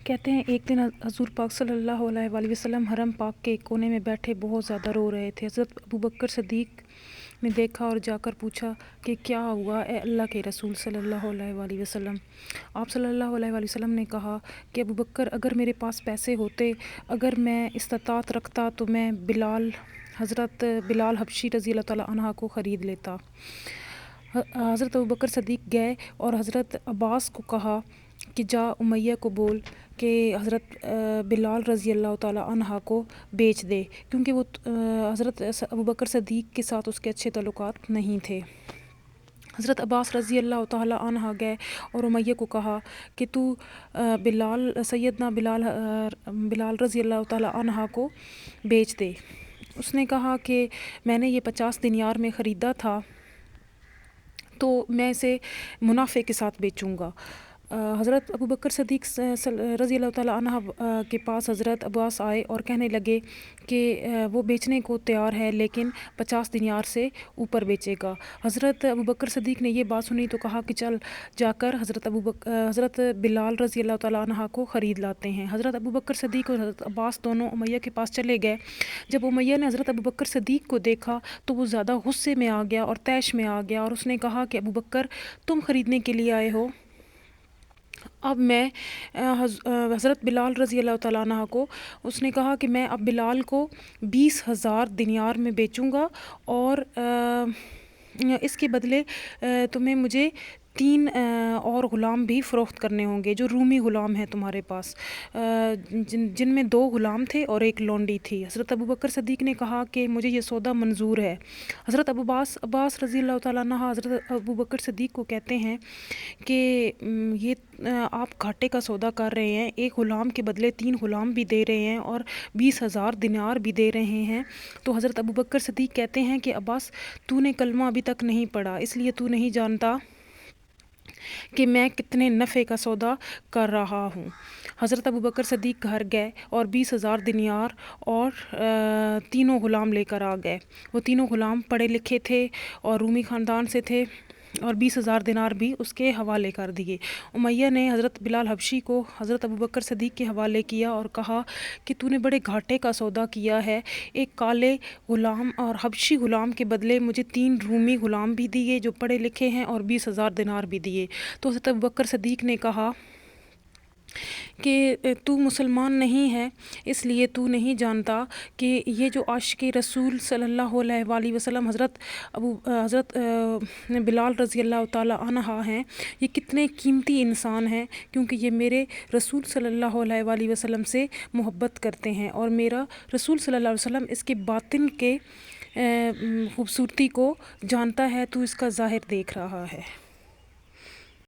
کہتے ہیں ایک دن حضور پاک صلی اللہ علیہ وآلہ وسلم حرم پاک کے ایک کونے میں بیٹھے بہت زیادہ رو رہے تھے۔ حضرت ابوبکر صدیق نے دیکھا اور جا کر پوچھا کہ کیا ہوا اے اللہ کے رسول صلی اللہ علیہ وآلہ وسلم؟ آپ صلی اللہ علیہ وآلہ وسلم نے کہا کہ ابوبکر، اگر میرے پاس پیسے ہوتے، اگر میں استطاعت رکھتا تو میں حضرت بلال حبشی رضی اللہ تعالیٰ عنہ کو خرید لیتا۔ حضرت ابوبکر صدیق گئے اور حضرت عباس کو کہا کہ جا امیہ کو بول کہ حضرت بلال رضی اللہ تعالیٰ عنہ کو بیچ دے، کیونکہ وہ حضرت ابوبکر صدیق کے ساتھ اس کے اچھے تعلقات نہیں تھے۔ حضرت عباس رضی اللہ تعالیٰ عنہ گئے اور امیہ کو کہا کہ تو سیدنا بلال رضی اللہ تعالیٰ عنہ کو بیچ دے۔ اس نے کہا کہ میں نے یہ 50 دینار میں خریدا تھا تو میں اسے منافع کے ساتھ بیچوں گا۔ حضرت ابوبکر صدیق رضی اللہ تعالیٰ عنہ کے پاس حضرت عباس آئے اور کہنے لگے کہ وہ بیچنے کو تیار ہے لیکن 50 دینار سے اوپر بیچے گا۔ حضرت ابوبکر صدیق نے یہ بات سنی تو کہا کہ چل جا کر حضرت بلال رضی اللہ تعالیٰ عنہ کو خرید لاتے ہیں۔ حضرت ابوبکر صدیق اور حضرت عباس دونوں امیہ کے پاس چلے گئے۔ جب امیہ نے حضرت ابوبکر صدیق کو دیکھا تو وہ زیادہ غصے میں آ گیا اور طیش میں آ گیا اور اس نے کہا کہ ابوبکر، تم خریدنے کے لیے آئے ہو؟ اب میں حضرت بلال رضی اللہ تعالیٰ عنہ کو، اس نے کہا کہ میں اب بلال کو 20,000 دینار میں بیچوں گا اور اس کے بدلے تمہیں مجھے 3 اور غلام بھی فروخت کرنے ہوں گے جو رومی غلام ہیں تمہارے پاس، جن میں 2 غلام تھے اور 1 لونڈی تھی۔ حضرت ابوبکر صدیق نے کہا کہ مجھے یہ سودا منظور ہے۔ حضرت عباس رضی اللہ تعالیٰ عنہ حضرت ابوبکر صدیق کو کہتے ہیں کہ یہ آپ گھاٹے کا سودا کر رہے ہیں، 1 غلام کے بدلے 3 غلام بھی دے رہے ہیں اور 20,000 دینار بھی دے رہے ہیں۔ تو حضرت ابوبکر صدیق کہتے ہیں کہ عباس، تو نے کلمہ ابھی تک نہیں پڑھا، اس لیے تو نہیں جانتا کہ میں کتنے نفع کا سودا کر رہا ہوں۔ حضرت ابوبکر صدیق گھر گئے اور 20,000 دینار اور 3 غلام لے کر آ گئے۔ وہ 3 غلام پڑھے لکھے تھے اور رومی خاندان سے تھے اور 20,000 دینار بھی اس کے حوالے کر دیے۔ امیہ نے حضرت بلال حبشی کو حضرت ابوبکر صدیق کے حوالے کیا اور کہا کہ تو نے بڑے گھاٹے کا سودا کیا ہے، 1 کالے غلام اور حبشی غلام کے بدلے مجھے 3 رومی غلام بھی دیے جو پڑھے لکھے ہیں اور 20,000 دینار بھی دیے۔ تو حضرت ابوبکر صدیق نے کہا کہ تو مسلمان نہیں ہے، اس لیے تو نہیں جانتا کہ یہ جو عاشق رسول صلی اللہ علیہ وآلہ وسلم حضرت بلال رضی اللہ تعالیٰ عنہ ہیں، یہ کتنے قیمتی انسان ہیں، کیونکہ یہ میرے رسول صلی اللہ علیہ وآلہ وسلم سے محبت کرتے ہیں اور میرا رسول صلی اللہ علیہ وسلم اس کے باطن کے خوبصورتی کو جانتا ہے، تو اس کا ظاہر دیکھ رہا ہے۔